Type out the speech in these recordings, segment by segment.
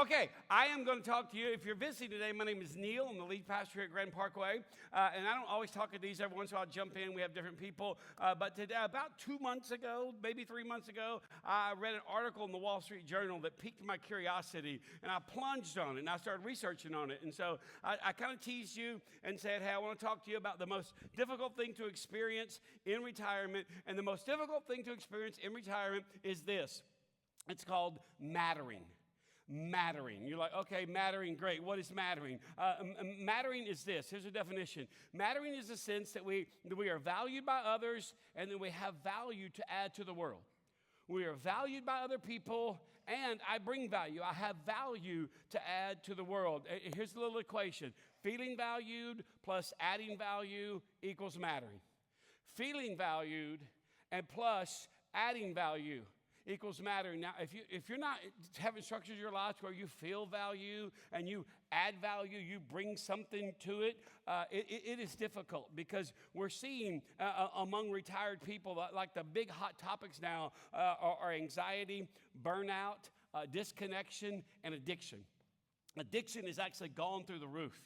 Okay, I am going to talk to you. If you're visiting today, my name is Neil. I'm the lead pastor here at Grand Parkway. And I don't always talk at these. Every once in a while I'll jump in. We have different people. But today, about 2 months ago, maybe 3 months ago, I read an article in the Wall Street Journal that piqued my curiosity. And I plunged on it, and I started researching on it. And so I kind of teased you and said, hey, I want to talk to you about the most difficult thing to experience in retirement. And the most difficult thing to experience in retirement is this. It's called mattering. Mattering. You're like, okay, mattering, great. What is mattering? Mattering is this. Here's a definition. Mattering is the sense that we are valued by others and that we have value to add to the world. We are valued by other people, and I bring value. I have value to add to the world. Here's the little equation. Feeling valued plus adding value equals mattering. Feeling valued and plus adding value equals mattering. Now, if you're not having structures in your life where you feel value and you add value, you bring something to it, it is difficult because we're seeing among retired people like the big hot topics now are anxiety, burnout, disconnection, and addiction. Addiction is actually gone through the roof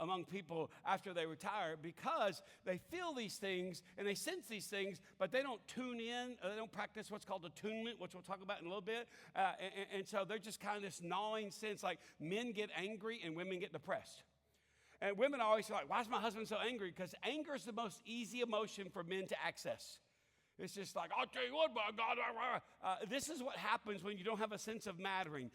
among people after they retire because they feel these things and they sense these things, but they don't tune in. They don't practice what's called attunement, which we'll talk about in a little bit. And so they're just kind of this gnawing sense, like men get angry and women get depressed. And women are always like, why is my husband so angry? Because anger is the most easy emotion for men to access. It's just like, I'll tell you what, my God. This is what happens when you don't have a sense of mattering.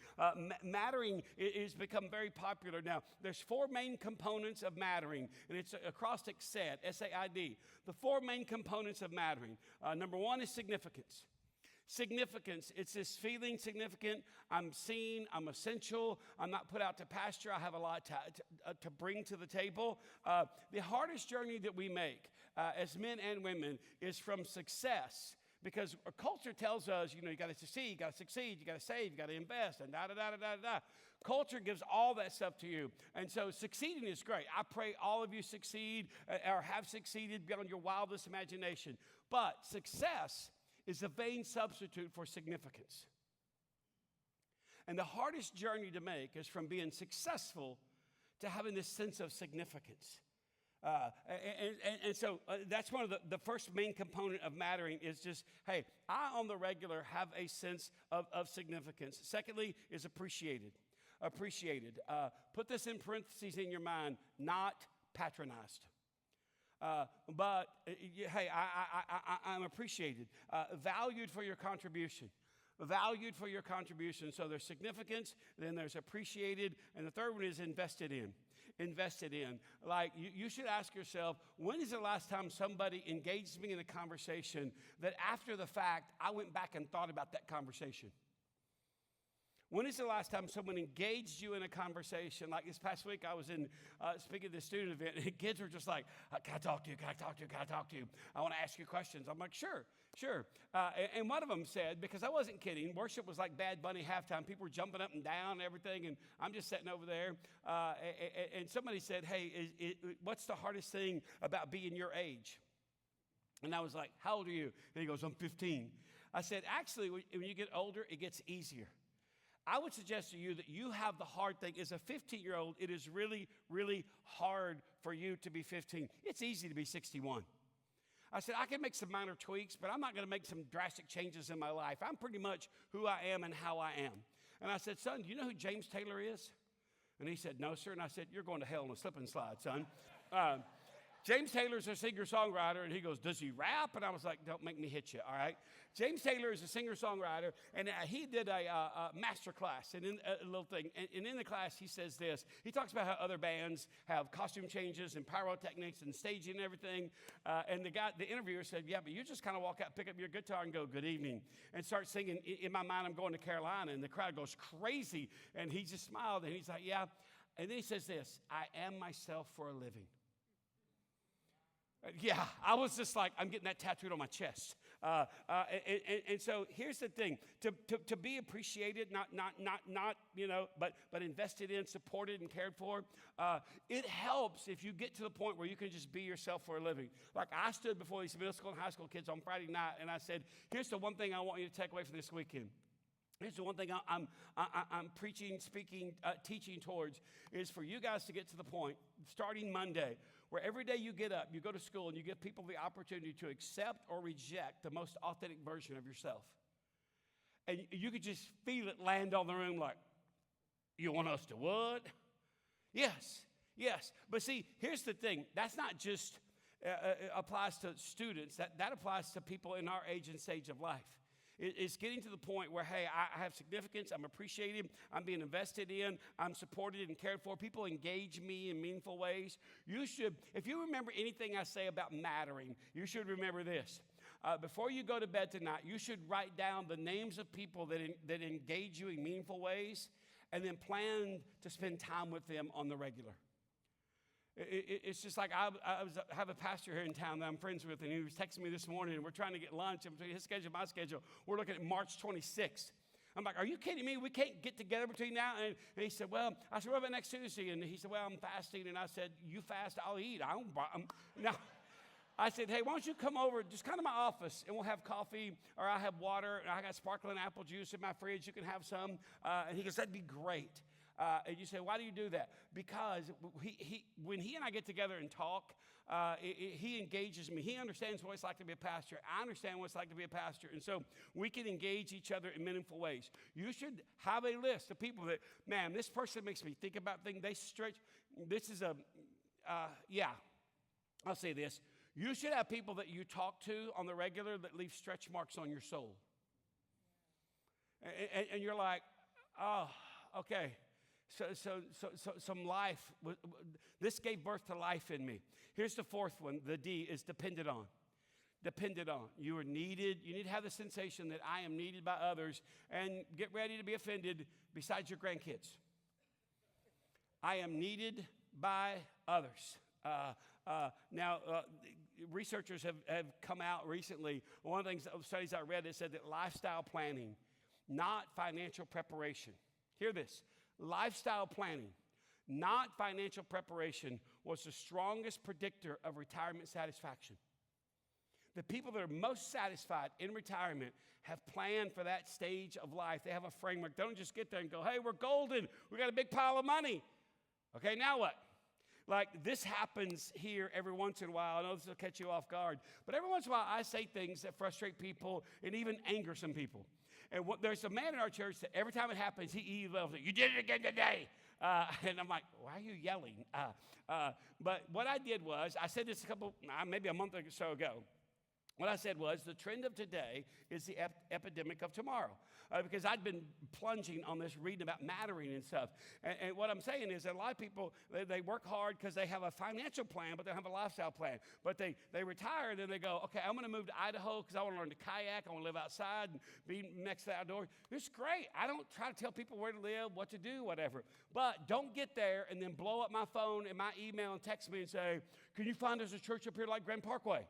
Mattering is become very popular now. There's 4 main components of mattering, and it's an acrostic set, S-A-I-D. The 4 main components of mattering. Number 1 is significance. Significance, it's this feeling significant. I'm seen, I'm essential, I'm not put out to pasture, I have a lot to bring to the table. The hardest journey that we make as men and women is from success, because our culture tells us, you got to succeed, you got to save, you got to invest, and da-da-da-da-da-da. Culture gives all that stuff to you. And so succeeding is great. I pray all of you succeed or have succeeded beyond your wildest imagination. But success is a vain substitute for significance. And the hardest journey to make is from being successful to having this sense of significance. So that's one of the first main component of mattering is just, hey, I on the regular have a sense of significance. Secondly is appreciated. Appreciated. Put this in parentheses in your mind, not patronized. But hey, I'm appreciated, valued for your contribution. Valued for your contribution. So there's significance, then there's appreciated, and the third one is invested in. Invested in. Like you should ask yourself, when is the last time somebody engaged me in a conversation that after the fact, I went back and thought about that conversation? When is the last time someone engaged you in a conversation? Like this past week, I was speaking at the student event, and kids were just like, can I talk to you? Can I talk to you? Can I talk to you? I want to ask you questions. I'm like, sure. And one of them said, because I wasn't kidding, worship was like Bad Bunny halftime. People were jumping up and down and everything, and I'm just sitting over there. And somebody said, hey, what's the hardest thing about being your age? And I was like, how old are you? And he goes, I'm 15. I said, actually, when you get older, it gets easier. I would suggest to you that you have the hard thing. As a 15-year-old, it is really, really hard for you to be 15. It's easy to be 61. I said, I can make some minor tweaks, but I'm not going to make some drastic changes in my life. I'm pretty much who I am and how I am. And I said, son, do you know who James Taylor is? And he said, no, sir. And I said, you're going to hell on a slip and slide, son. James Taylor's a singer-songwriter, and he goes, does he rap? And I was like, don't make me hit you, all right? James Taylor is a singer-songwriter, and he did a master class, and in a little thing. And in the class, he says this. He talks about how other bands have costume changes and pyrotechnics and staging and everything. And the interviewer said, yeah, but you just kind of walk out, pick up your guitar, and go, good evening, and start singing. In my mind, I'm going to Carolina, and the crowd goes crazy. And he just smiled, and he's like, yeah. And then he says this, I am myself for a living. Yeah, I was just like, I'm getting that tattooed on my chest. And so here's the thing: to be appreciated, not but invested in, supported, and cared for. It helps if you get to the point where you can just be yourself for a living. Like I stood before these middle school and high school kids on Friday night, and I said, "Here's the one thing I want you to take away from this weekend." Here's the one thing I'm preaching, speaking, teaching towards is for you guys to get to the point, starting Monday, where every day you get up, you go to school, and you give people the opportunity to accept or reject the most authentic version of yourself. And you could just feel it land on the room like, you want us to what? Yes, yes. But see, here's the thing. That's not just applies to students. That applies to people in our age and stage of life. It's getting to the point where, hey, I have significance, I'm appreciated, I'm being invested in, I'm supported and cared for. People engage me in meaningful ways. You should, if you remember anything I say about mattering, you should remember this. Before you go to bed tonight, you should write down the names of people that engage you in meaningful ways, and then plan to spend time with them on the regular. It's just like I have a pastor here in town that I'm friends with, and he was texting me this morning, and we're trying to get lunch, and between his schedule and my schedule, we're looking at March 26th. I'm like, are you kidding me? We can't get together between now and he said, well, I said, what about next Tuesday? And he said, well, I'm fasting. And I said, you fast, I'll eat. Now, I said, hey, why don't you come over, just come to my office, and we'll have coffee, or I'll have water, and I got sparkling apple juice in my fridge. You can have some. And he goes, that'd be great. And you say, why do you do that? Because when he and I get together and talk, he engages me. He understands what it's like to be a pastor. I understand what it's like to be a pastor. And so we can engage each other in meaningful ways. You should have a list of people that, man, this person makes me think about things. They stretch. This is I'll say this. You should have people that you talk to on the regular that leave stretch marks on your soul. And you're like, oh, okay. So some life, this gave birth to life in me. Here's the fourth one. The D is depended on. Depended on. You are needed. You need to have the sensation that I am needed by others, and get ready to be offended besides your grandkids. I am needed by others. Now, researchers have come out recently. One of the studies I read, it said that lifestyle planning, not financial preparation. Hear this. Lifestyle planning, not financial preparation, was the strongest predictor of retirement satisfaction. The people that are most satisfied in retirement have planned for that stage of life. They have a framework. They don't just get there and go, hey, we're golden. We got a big pile of money. Okay, now what? Like, this happens here every once in a while. I know this will catch you off guard. But every once in a while, I say things that frustrate people and even anger some people. And there's a man in our church that every time it happens, he yells, you did it again today. And I'm like, why are you yelling? But what I did was, I said this maybe a month or so ago. What I said was, the trend of today is the epidemic of tomorrow. Because I'd been plunging on this, reading about mattering and stuff. And what I'm saying is that a lot of people, they work hard because they have a financial plan, but they don't have a lifestyle plan. But they retire, and then they go, okay, I'm going to move to Idaho because I want to learn to kayak. I want to live outside and be next to the outdoors. It's great. I don't try to tell people where to live, what to do, whatever. But don't get there and then blow up my phone and my email and text me and say, can you find us a church up here like Grand Parkway?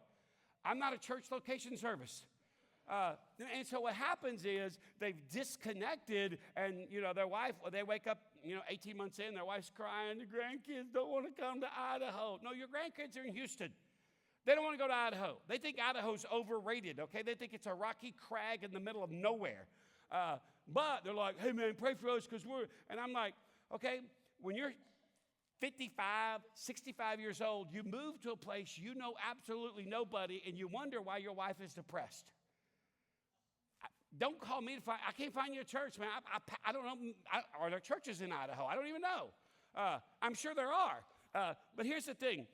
I'm not a church location service. And so what happens is they've disconnected, and, their wife, they wake up, 18 months in, their wife's crying, the grandkids don't want to come to Idaho. No, your grandkids are in Houston. They don't want to go to Idaho. They think Idaho's overrated, okay? They think it's a rocky crag in the middle of nowhere. But they're like, hey, man, pray for us because and I'm like, okay, when you're 55, 65 years old, you move to a place you know absolutely nobody, and you wonder why your wife is depressed. Don't call me to find, I can't find you a church, man. I don't know, are there churches in Idaho? I don't even know. I'm sure there are. But here's the thing.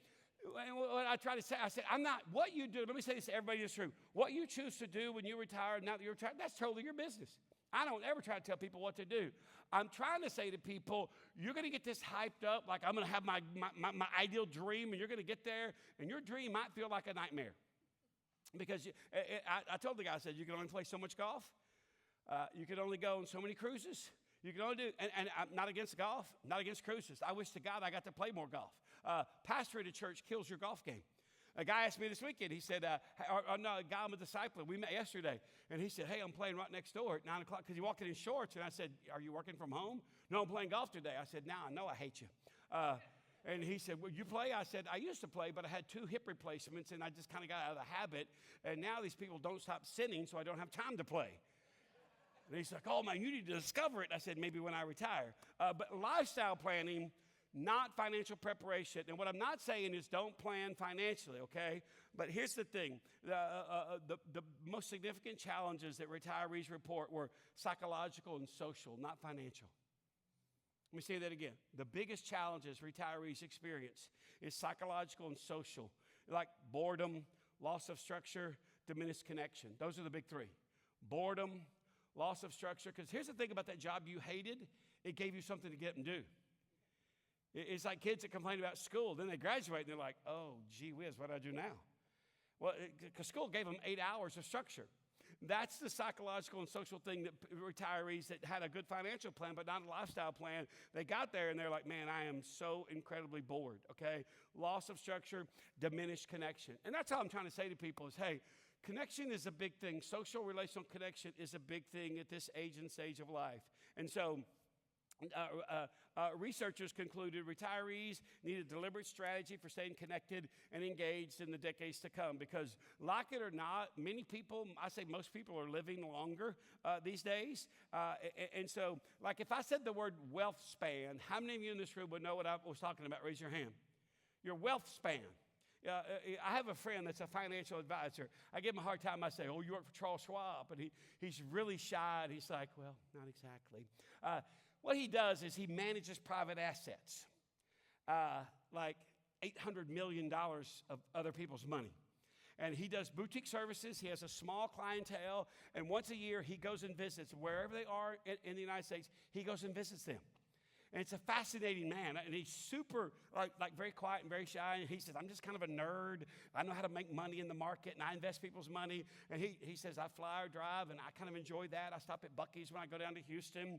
What I try to say, I said, I'm not, what you do, let me say this to everybody in this room. What you choose to do when you retire, now that you're retired, that's totally your business. I don't ever try to tell people what to do. I'm trying to say to people, you're going to get this hyped up, like I'm going to have my ideal dream, and you're going to get there, and your dream might feel like a nightmare. Because I told the guy, I said, you can only play so much golf. You can only go on so many cruises. You can only do, and I'm not against golf, not against cruises. I wish to God I got to play more golf. Pastoring a church kills your golf game. A guy asked me this weekend, he said, a guy I'm a disciple, we met yesterday, and he said, hey, I'm playing right next door at 9 o'clock, because he walked in his shorts, and I said, are you working from home? No, I'm playing golf today. I said, now I know I hate you. And he said, well, you play? I said, I used to play, but I had 2 hip replacements, and I just kind of got out of the habit, and now these people don't stop sinning, so I don't have time to play. And he's like, oh, man, you need to discover it. I said, maybe when I retire. But lifestyle planning, not financial preparation. And what I'm not saying is don't plan financially, okay? But here's the thing. The most significant challenges that retirees report were psychological and social, not financial. Let me say that again. The biggest challenges retirees experience is psychological and social, like boredom, loss of structure, diminished connection. Those are the big three. Boredom, loss of structure. Because here's the thing about that job you hated. It gave you something to get and do. It's like kids that complain about school. Then they graduate and they're like, oh, gee whiz, what do I do now? Well, because school gave them 8 hours of structure. That's the psychological and social thing that retirees that had a good financial plan but not a lifestyle plan, they got there and they're like, man, I am so incredibly bored, okay? Loss of structure, diminished connection. And that's all I'm trying to say to people is, hey, connection is a big thing. Social relational connection is a big thing at this age and stage of life. And so researchers concluded retirees need a deliberate strategy for staying connected and engaged in the decades to come because, like it or not, many people, I say most people, are living longer these days. And so, like if I said the word wealth span, how many of you in this room would know what I was talking about? Raise your hand. Your wealth span. I have a friend that's a financial advisor. I give him a hard time. I say, oh, you work for Charles Schwab. And he's really shy. And he's like, well, not exactly. What he does is he manages private assets, like $800 million of other people's money. And he does boutique services. He has a small clientele. And once a year, he goes and visits wherever they are in the United States. He goes and visits them. And it's a fascinating man. And he's super, like very quiet and very shy. And he says, I'm just kind of a nerd. I know how to make money in the market, and I invest people's money. And he says, I fly or drive, and I kind of enjoy that. I stop at Buc-ee's when I go down to Houston.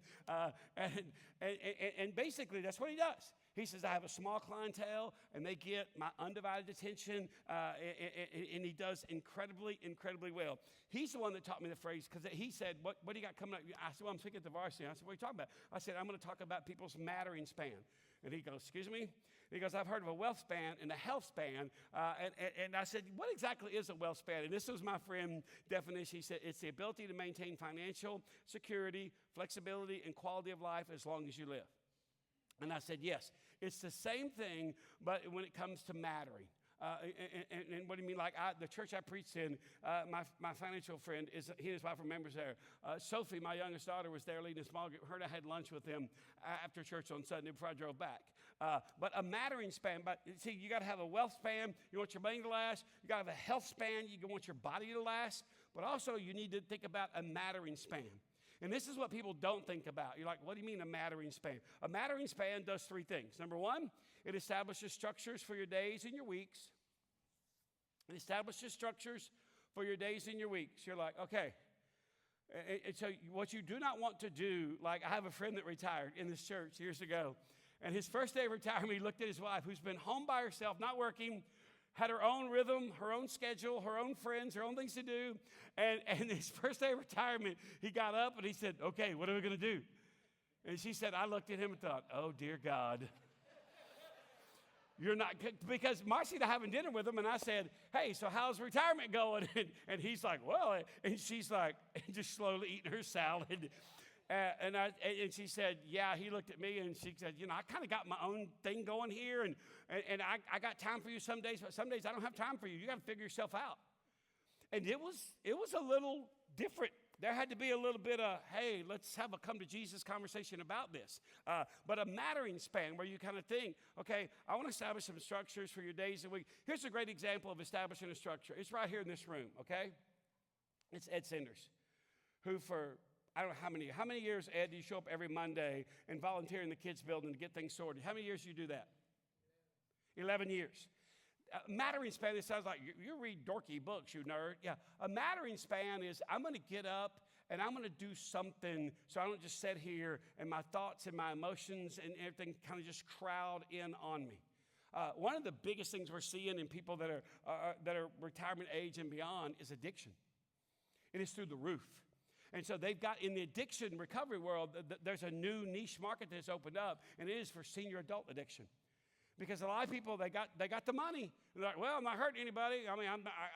And basically, that's what he does. He says, I have a small clientele, and they get my undivided attention, and he does incredibly, incredibly well. He's the one that taught me the phrase, because he said, what do you got coming up? I said, well, I'm speaking at the Varsity. I said, what are you talking about? I said, I'm going to talk about people's mattering span. And he goes, excuse me? He goes, I've heard of a wealth span and a health span. And I said, what exactly is a wealth span? And this was my friend's definition. He said, it's the ability to maintain financial security, flexibility, and quality of life as long as you live. And I said, yes, it's the same thing, but when it comes to mattering. And what do you mean? Like the church I preached in, my financial friend, he and his wife were members there. Sophie, my youngest daughter, was there leading a small group. Her and I had lunch with them after church on Sunday before I drove back. But a mattering span, but see, you got to have a wealth span. You want your money to last. You got to have a health span. You want your body to last. But also you need to think about a mattering span. And this is what people don't think about. You're like, what do you mean a mattering span? A mattering span does three things. Number one, it establishes structures for your days and your weeks. It establishes structures for your days and your weeks. You're like, okay. And so what you do not want to do, like I have a friend that retired in this church years ago. And his first day of retirement, he looked at his wife, who's been home by herself, not working, had her own rhythm, her own schedule, her own friends, her own things to do. And his first day of retirement, he got up and he said, okay, what are we going to do? And she said, I looked at him and thought, oh, dear God. You're not, because Marcy's having dinner with him, and I said, hey, so how's retirement going? And he's like, well, and she's like, just slowly eating her salad. And she said, yeah, he looked at me, and she said, you know, I kind of got my own thing going here, and I got time for you some days, but some days I don't have time for you. You got to figure yourself out. And it was a little different. There had to be a little bit of, hey, let's have a come to Jesus conversation about this. But a mattering span where you kind of think, okay, I want to establish some structures for your days and weeks. Here's a great example of establishing a structure. It's right here in this room, okay? It's Ed Sanders, who for, I don't know how many years, Ed, do you show up every Monday and volunteer in the kids' building to get things sorted? How many years do you do that? 11 years. Mattering span, it sounds like you read dorky books, you nerd. Yeah, a mattering span is I'm going to get up and I'm going to do something so I don't just sit here and my thoughts and my emotions and everything kind of just crowd in on me. One of the biggest things we're seeing in people that are retirement age and beyond is addiction. It is through the roof. And so they've got, in the addiction recovery world, there's a new niche market that's opened up, and it is for senior adult addiction. Because a lot of people, they got the money. They're like, well, I'm not hurting anybody. I mean,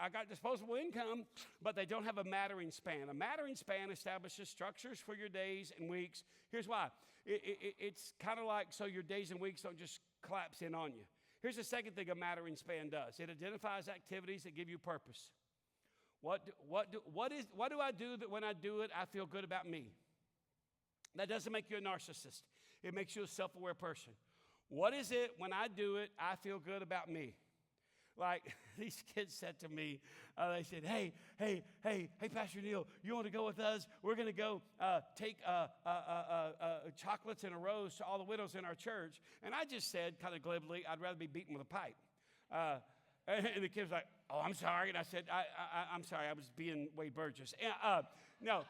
I got disposable income, but they don't have a mattering span. A mattering span establishes structures for your days and weeks. Here's why. It's kind of like so your days and weeks don't just collapse in on you. Here's the second thing a mattering span does. It identifies activities that give you purpose. What do I do that when I do it, I feel good about me? That doesn't make you a narcissist. It makes you a self-aware person. What is it when I do it, I feel good about me? Like these kids said to me, they said, hey, Pastor Neil, you want to go with us? We're going to go take chocolates and a rose to all the widows in our church. And I just said kind of glibly, I'd rather be beaten with a pipe. And the kid was like, oh, I'm sorry. And I said, I'm sorry, I was being Wade Burgess. No.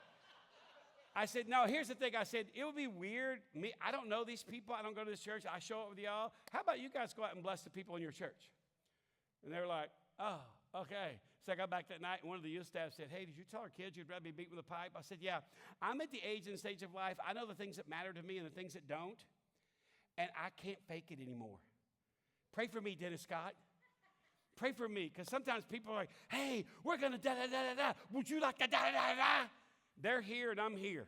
I said, no, here's the thing. I said, it would be weird. I don't know these people. I don't go to this church. I show up with y'all. How about you guys go out and bless the people in your church? And they were like, oh, okay. So I got back that night, and one of the youth staff said, hey, did you tell our kids you'd rather be beat with a pipe? I said, yeah. I'm at the age and stage of life. I know the things that matter to me and the things that don't, and I can't fake it anymore. Pray for me, Dennis Scott. Pray for me, because sometimes people are like, hey, we're going to da-da-da-da-da. Would you like to da-da-da-da? They're here, and I'm here.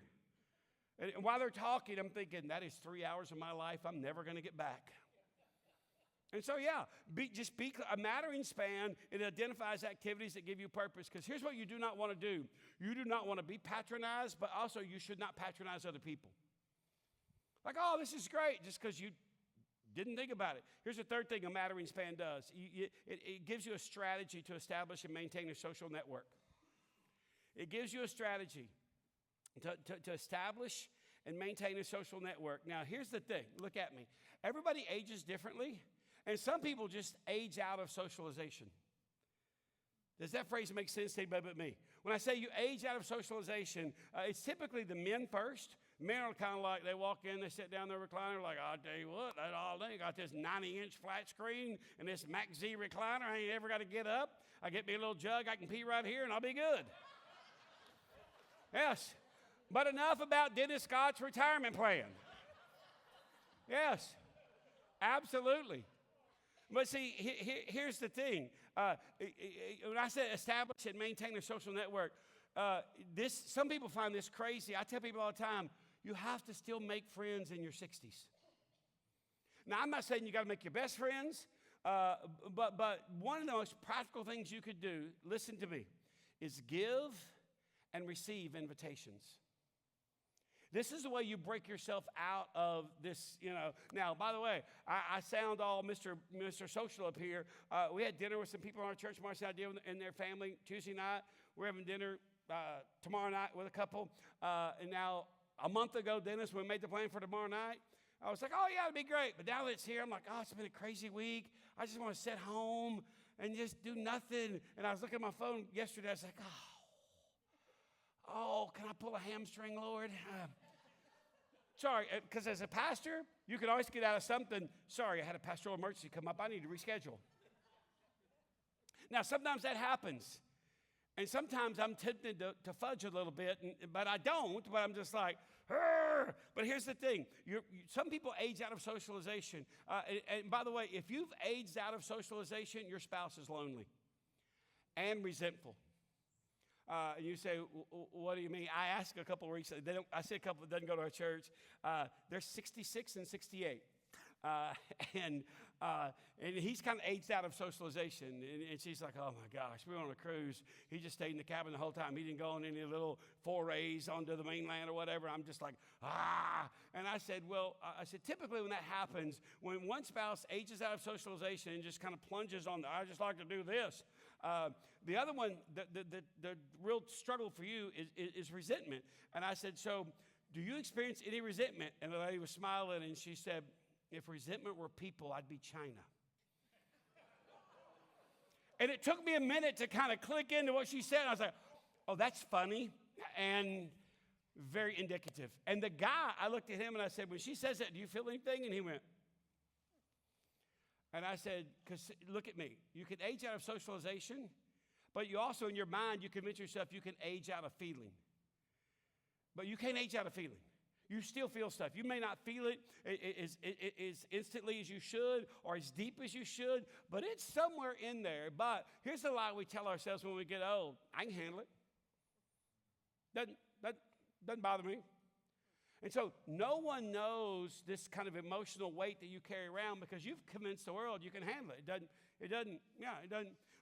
And while they're talking, I'm thinking, that is 3 hours of my life I'm never going to get back. And so, yeah, be a mattering span. It identifies activities that give you purpose. Because here's what you do not want to do. You do not want to be patronized, but also you should not patronize other people. Like, oh, this is great, just because you didn't think about it. Here's the third thing a mattering span does. It gives you a strategy to establish and maintain a social network. It gives you a strategy to establish and maintain a social network. Now, here's the thing. Look at me. Everybody ages differently, and some people just age out of socialization. Does that phrase make sense to anybody but me? When I say you age out of socialization, it's typically the men first. Men are kind of like, they walk in, they sit down in their recliner, like, I'll tell you what, that all day, got this 90-inch flat screen and this Mac Z recliner. I ain't ever got to get up. I get me a little jug, I can pee right here, and I'll be good. Yes. But enough about Dennis Scott's retirement plan. Yes. Absolutely. But see, here's the thing. When I said establish and maintain a social network, some people find this crazy. I tell people all the time, you have to still make friends in your 60s. Now, I'm not saying you got to make your best friends, but one of the most practical things you could do, listen to me, is give and receive invitations. This is the way you break yourself out of this, Now, by the way, I sound all Mr. Social up here. We had dinner with some people in our church, Marcy and I did, and their family Tuesday night. We're having dinner tomorrow night with a couple. And now, a month ago, Dennis, when we made the plan for tomorrow night, I was like, oh, yeah, it'd be great. But now that it's here, I'm like, oh, it's been a crazy week. I just want to sit home and just do nothing. And I was looking at my phone yesterday. I was like, oh, can I pull a hamstring, Lord? Sorry, because as a pastor, you can always get out of something. Sorry, I had a pastoral emergency come up. I need to reschedule. Now, sometimes that happens. And sometimes I'm tempted to fudge a little bit, but I don't. But I'm just like, Arr! But here's the thing. Some people age out of socialization. And by the way, if you've aged out of socialization, your spouse is lonely and resentful. And you say, what do you mean? I asked a couple of weeks, I see a couple that doesn't go to our church. They're 66 and 68. And he's kind of aged out of socialization. And she's like, oh, my gosh, we were on a cruise. He just stayed in the cabin the whole time. He didn't go on any little forays onto the mainland or whatever. I'm just like, And I said, typically when that happens, when one spouse ages out of socialization and just kind of plunges on, I just like to do this. The other one, the real struggle for you is resentment. And I said, so do you experience any resentment? And the lady was smiling, and she said, if resentment were people, I'd be China. And it took me a minute to kind of click into what she said. I was like, oh, that's funny and very indicative. And the guy, I looked at him and I said, when she says that, do you feel anything? And he went. And I said, because look at me. You can age out of socialization, but you also, in your mind, you convince yourself you can age out of feeling. But you can't age out of feeling. You still feel stuff. You may not feel it as instantly as you should or as deep as you should, but it's somewhere in there. But here's the lie we tell ourselves when we get old. I can handle it. Doesn't bother me. And so no one knows this kind of emotional weight that you carry around because you've convinced the world you can handle it. It doesn't.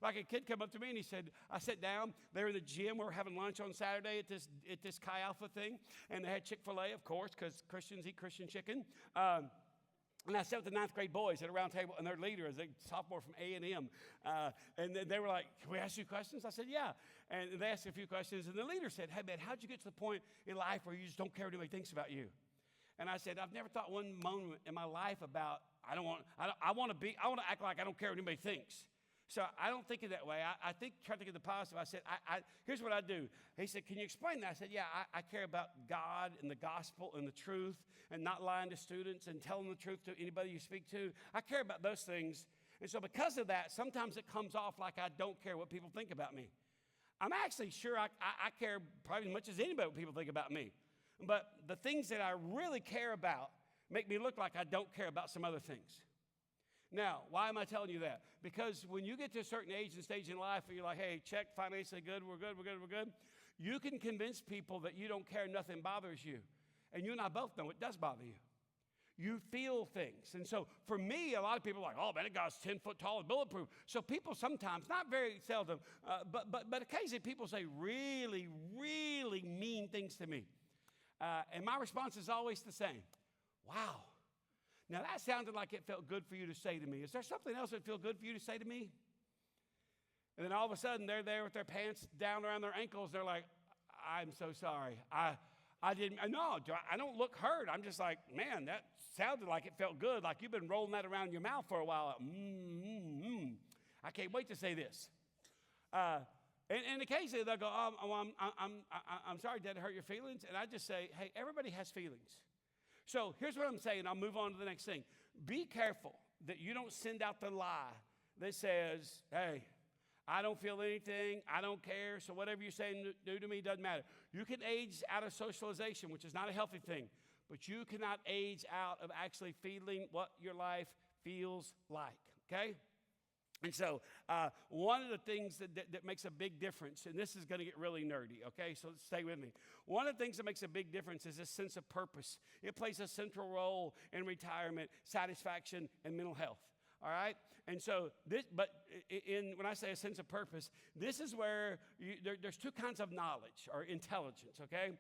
Like a kid come up to me and he said, I sat down, they were in the gym, we were having lunch on Saturday at this Chi Alpha thing, and they had Chick-fil-A, of course, because Christians eat Christian chicken. And I sat with the ninth grade boys at a round table, and their leader is a sophomore from A&M. And they were like, can we ask you questions? I said, yeah. And they asked a few questions, and the leader said, hey, man, how'd you get to the point in life where you just don't care what anybody thinks about you? And I said, I've never thought one moment in my life about, I want to act like I don't care what anybody thinks. So I don't think of it that way. I try to think of the positive. I said, here's what I do. He said, can you explain that? I said, yeah, I care about God and the gospel and the truth and not lying to students and telling the truth to anybody you speak to. I care about those things. And so because of that, sometimes it comes off like I don't care what people think about me. I'm actually sure I care probably as much as anybody what people think about me. But the things that I really care about make me look like I don't care about some other things. Now, why am I telling you that? Because when you get to a certain age and stage in life where you're like, hey, check, financially good, we're good, you can convince people that you don't care, nothing bothers you. And you and I both know it does bother you. You feel things. And so for me, a lot of people are like, oh, man, that guy's 10 foot tall and bulletproof. So people sometimes, not very seldom, but occasionally people say really, really mean things to me. And my response is always the same. Wow. Now, that sounded like it felt good for you to say to me. Is there something else that felt good for you to say to me? And then all of a sudden, they're there with their pants down around their ankles. They're like, I'm so sorry. I don't look hurt. I'm just like, man, that sounded like it felt good, like you've been rolling that around your mouth for a while. I can't wait to say this. And occasionally they'll go, I'm sorry, Dad, to hurt your feelings. And I just say, hey, everybody has feelings. So here's what I'm saying. I'll move on to the next thing. Be careful that you don't send out the lie that says, hey, I don't feel anything. I don't care. So whatever you say and do to me doesn't matter. You can age out of socialization, which is not a healthy thing. But you cannot age out of actually feeling what your life feels like, okay? And so one of the things that makes a big difference, and this is going to get really nerdy, okay? So stay with me. One of the things that makes a big difference is this sense of purpose. It plays a central role in retirement, satisfaction, and mental health, all right? And so when I say a sense of purpose, this is where there's two kinds of knowledge or intelligence, okay?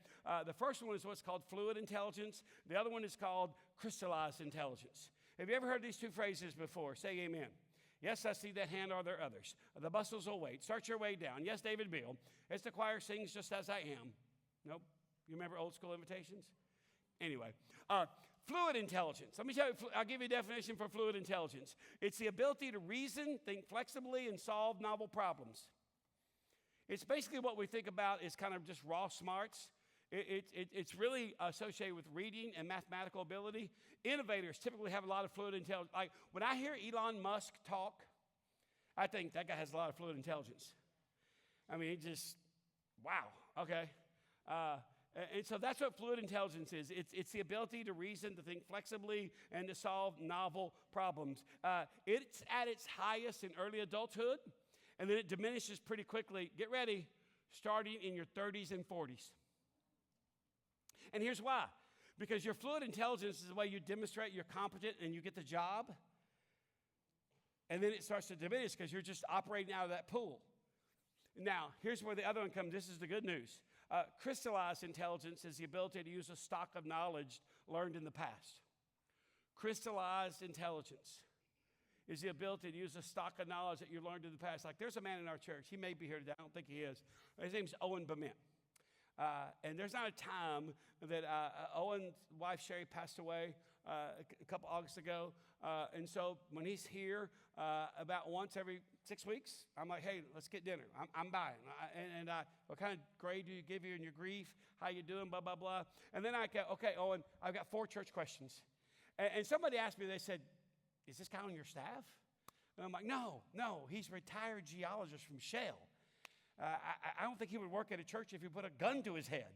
The first one is what's called fluid intelligence. The other one is called crystallized intelligence. Have you ever heard these two phrases before? Say amen. Yes, I see that hand. Are there others? The bustles will wait. Start your way down. Yes, David Beal. As the choir sings, just as I am. Nope. You remember old school invitations? Anyway, fluid intelligence. Let me tell you, I'll give you a definition for fluid intelligence. It's the ability to reason, think flexibly, and solve novel problems. It's basically what we think about is kind of just raw smarts. It's really associated with reading and mathematical ability. Innovators typically have a lot of fluid intelligence. Like when I hear Elon Musk talk, I think that guy has a lot of fluid intelligence. I mean, wow, okay. And so that's what fluid intelligence is. It's the ability to reason, to think flexibly, and to solve novel problems. It's at its highest in early adulthood, and then it diminishes pretty quickly. Get ready, starting in your 30s and 40s. And here's why. Because your fluid intelligence is the way you demonstrate you're competent and you get the job. And then it starts to diminish because you're just operating out of that pool. Now, here's where the other one comes. This is the good news. Crystallized intelligence is the ability to use a stock of knowledge learned in the past. Crystallized intelligence is the ability to use a stock of knowledge that you learned in the past. Like there's a man in our church. He may be here today. I don't think he is. His name's Owen Bement. And there's not a time that Owen's wife, Sherry, passed away a couple August ago. And so when he's here about once every 6 weeks, I'm like, hey, let's get dinner. I'm buying. What kind of grade do you give you in your grief? How you doing? Blah, blah, blah. And then I go, okay, Owen, I've got 4 church questions. And somebody asked me, they said, is this guy on your staff? And I'm like, no, he's a retired geologist from Shell. I don't think he would work at a church if you put a gun to his head.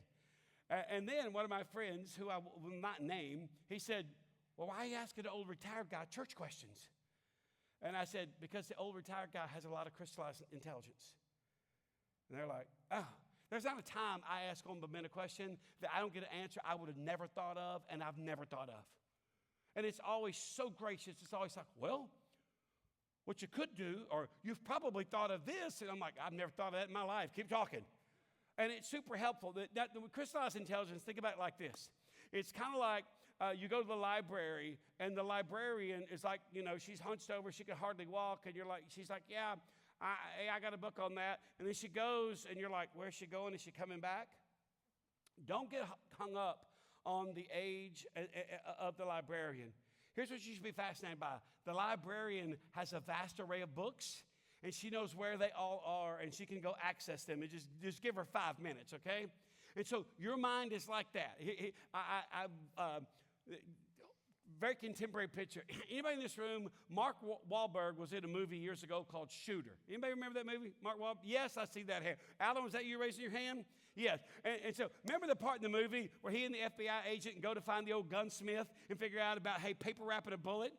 And then one of my friends, who I will not name, he said, well, why are you asking the old retired guy church questions? And I said, because the old retired guy has a lot of crystallized intelligence. And they're like, oh, there's not a time I ask on the men a question that I don't get an answer I would have never thought of and I've never thought of. And it's always so gracious. It's always like, well, what you could do, or you've probably thought of this. And I'm like, I've never thought of that in my life. Keep talking. And it's super helpful. That crystallized intelligence, think about it like this. It's kind of like you go to the library, and the librarian is like, she's hunched over. She can hardly walk. And she's like, yeah, I got a book on that. And then she goes, and you're like, where's she going? Is she coming back? Don't get hung up on the age of the librarian. Here's what you should be fascinated by. The librarian has a vast array of books, and she knows where they all are, and she can go access them. And just give her 5 minutes, okay? And so your mind is like that. Very contemporary picture. Anybody in this room, Mark Wahlberg was in a movie years ago called Shooter. Anybody remember that movie, Mark Wahlberg? Yes, I see that hand. Alan, was that you raising your hand? Yes. And so remember the part in the movie where he and the FBI agent go to find the old gunsmith and figure out about, hey, paper wrapping a bullet?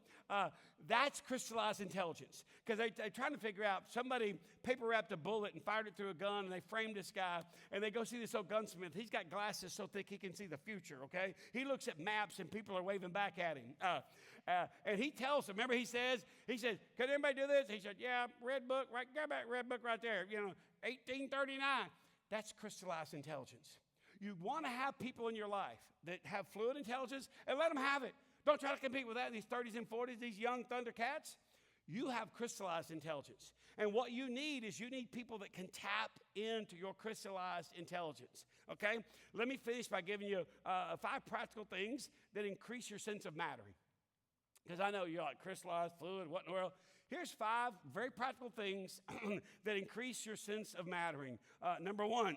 That's crystallized intelligence. Because they're trying to figure out, somebody paper wrapped a bullet and fired it through a gun, and they framed this guy, and they go see this old gunsmith. He's got glasses so thick he can see the future, okay? He looks at maps, and people are waving back at him. And he tells them, remember he says, can anybody do this? He said, yeah, red book, right, grab that red book right there, 1839. That's crystallized intelligence. You want to have people in your life that have fluid intelligence, and let them have it. Don't try to compete with that, these 30s and 40s, these young Thundercats. You have crystallized intelligence. And what you need is people that can tap into your crystallized intelligence, okay? Let me finish by giving you 5 practical things that increase your sense of mattering. Because I know you're like, crystallized, fluid, what in the world? Here's 5 very practical things that increase your sense of mattering. Number 1,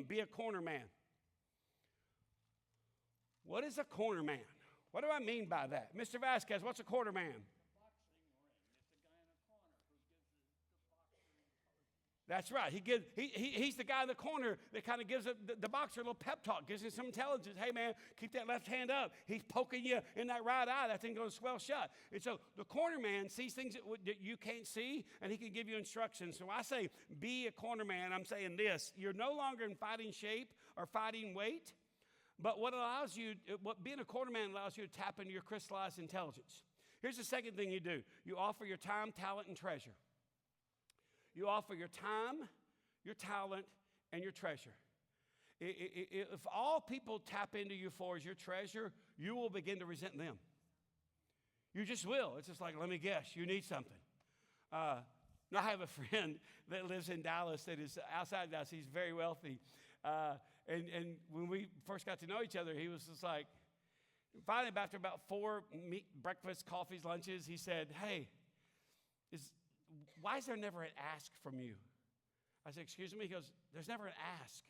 be a corner man. What is a corner man? What do I mean by that? Mr. Vasquez, what's a corner man? That's right. He's the guy in the corner that kind of gives the boxer a little pep talk, gives him some intelligence. Hey, man, keep that left hand up. He's poking you in that right eye. That thing's going to swell shut. And so the corner man sees things that you can't see, and he can give you instructions. So I say be a corner man. I'm saying this. You're no longer in fighting shape or fighting weight, but what being a corner man allows you to tap into your crystallized intelligence. Here's the second thing you do. You offer your time, talent, and treasure. You offer your time, your talent, and your treasure. If all people tap into you for is your treasure, you will begin to resent them. You just will. It's just like, let me guess, you need something. I have a friend that lives in Dallas that is outside Dallas. He's very wealthy. And when we first got to know each other, he was just like, finally, after about 4 breakfasts, coffees, lunches, he said, hey, why is there never an ask from you? I said, excuse me? He goes, there's never an ask.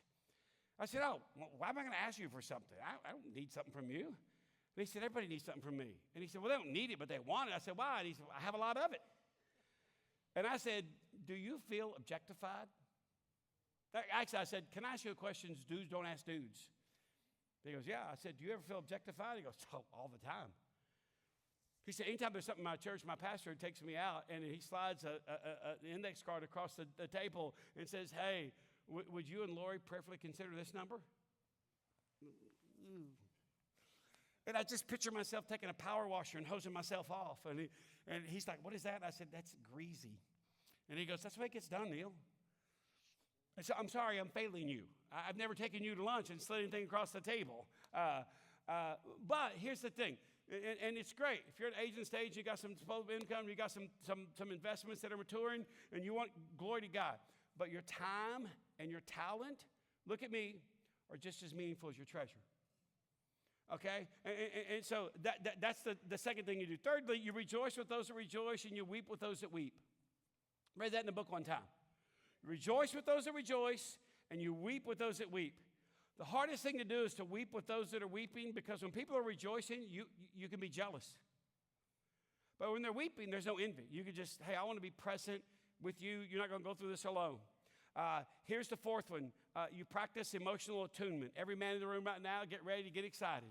I said, oh, well, why am I going to ask you for something? I don't need something from you. And he said, everybody needs something from me. And he said, well, they don't need it, but they want it. I said, why? And he said, I have a lot of it. And I said, do you feel objectified? Actually, I said, can I ask you a question? Dudes don't ask dudes. He goes, yeah. I said, do you ever feel objectified? He goes, oh, all the time. He said, anytime there's something in my church, my pastor takes me out, and he slides an index card across the table and says, hey, would you and Lori prayerfully consider this number? And I just picture myself taking a power washer and hosing myself off. And he's like, what is that? And I said, that's greasy. And he goes, that's the way it gets done, Neil. I said, I'm sorry, I'm failing you. I've never taken you to lunch and slid anything across the table. But here's the thing. And it's great. If you're at age and stage, you got some disposable income, you got some investments that are maturing, and you want glory to God. But your time and your talent, look at me, are just as meaningful as your treasure. Okay? And so that's the second thing you do. Thirdly, you rejoice with those that rejoice, and you weep with those that weep. Read that in the book one time. You rejoice with those that rejoice, and you weep with those that weep. The hardest thing to do is to weep with those that are weeping, because when people are rejoicing, you can be jealous. But when they're weeping, there's no envy. You can just, hey, I want to be present with you. You're not going to go through this alone. Here's the fourth one. You practice emotional attunement. Every man in the room right now, get ready to get excited.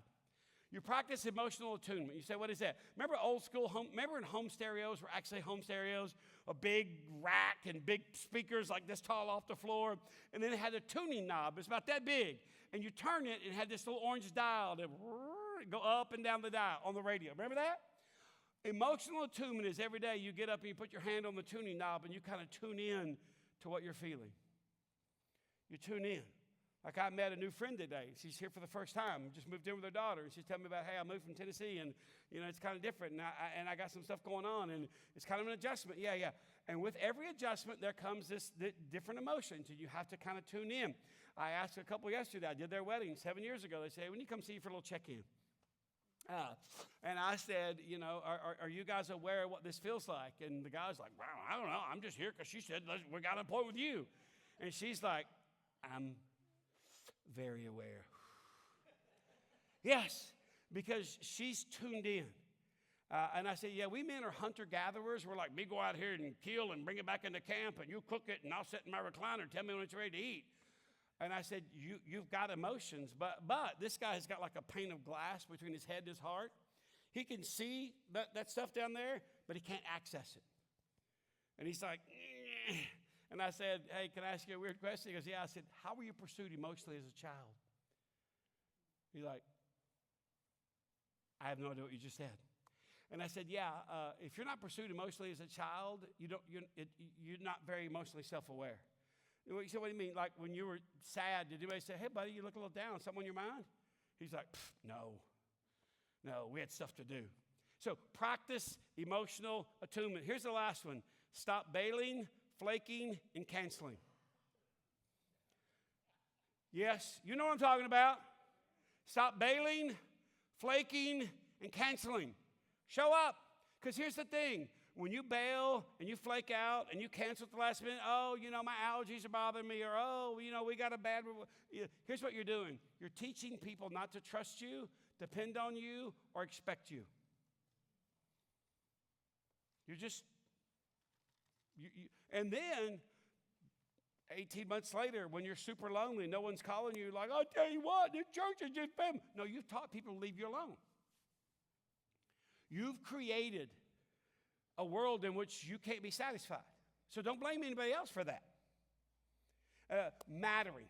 You practice emotional attunement. You say, what is that? Remember old school home? Remember when home stereos were actually home stereos? A big rack and big speakers like this tall off the floor. And then it had a tuning knob. It's about that big. And you turn it and it had this little orange dial that would go up and down the dial on the radio. Remember that? Emotional attunement is every day you get up and you put your hand on the tuning knob and you kind of tune in to what you're feeling. You tune in. Like I met a new friend today. She's here for the first time. Just moved in with her daughter. And she's telling me about, hey, I moved from Tennessee and, it's kind of different. And I got some stuff going on and it's kind of an adjustment. Yeah. And with every adjustment, there comes this different emotions and you have to kind of tune in. I asked a couple yesterday. I did their wedding 7 years ago. They said, hey, when you come see you for a little check-in. And I said, are you guys aware of what this feels like? And the guy's like, well, I don't know. I'm just here because she said, we got an appointment with you. And she's like, I'm very aware. Yes, because she's tuned in. And I said, yeah, we men are hunter-gatherers. We're like, me go out here and kill and bring it back into camp, and you cook it, and I'll sit in my recliner and tell me when it's ready to eat. And I said, you've got emotions, but this guy has got like a pane of glass between his head and his heart. He can see that stuff down there, but he can't access it. And he's like, eh. And I said, hey, can I ask you a weird question? He goes, yeah. I said, how were you pursued emotionally as a child? He's like, I have no idea what you just said. And I said, yeah, if you're not pursued emotionally as a child, you're not very emotionally self-aware. He said, what do you mean? Like when you were sad, did anybody say, hey, buddy, you look a little down, something on your mind? He's like, no, we had stuff to do. So practice emotional attunement. Here's the last one. Stop bailing, flaking, and canceling. Yes, you know what I'm talking about. Stop bailing, flaking, and canceling. Show up. Because here's the thing. When you bail and you flake out and you cancel at the last minute, my allergies are bothering me, or, we got a bad... Here's what you're doing. You're teaching people not to trust you, depend on you, or expect you. You're just... And then, 18 months later, when you're super lonely, no one's calling you, like, I'll tell you what, the church is just... Bam. No, you've taught people to leave you alone. You've created a world in which you can't be satisfied. So don't blame anybody else for that. Mattering.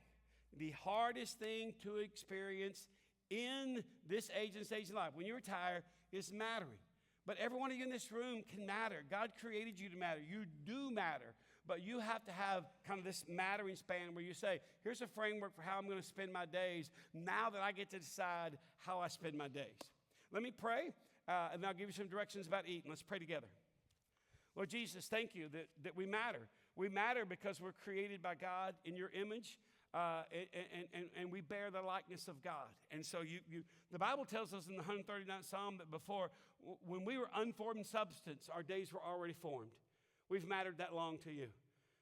The hardest thing to experience in this age and stage of life, when you retire, is mattering. But every one of you in this room can matter. God created you to matter. You do matter. But you have to have kind of this mattering span where you say, here's a framework for how I'm going to spend my days now that I get to decide how I spend my days. Let me pray, and I'll give you some directions about eating. Let's pray together. Lord Jesus, thank you that we matter. We matter because we're created by God in your image, and we bear the likeness of God. And so the Bible tells us in the 139th Psalm that before, when we were unformed substance, our days were already formed. We've mattered that long to you.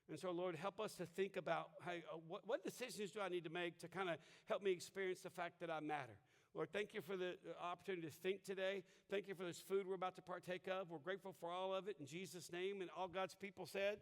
And so, Lord, help us to think about, hey, what decisions do I need to make to kind of help me experience the fact that I matter? Lord, thank you for the opportunity to think today. Thank you for this food we're about to partake of. We're grateful for all of it in Jesus' name. And all God's people said,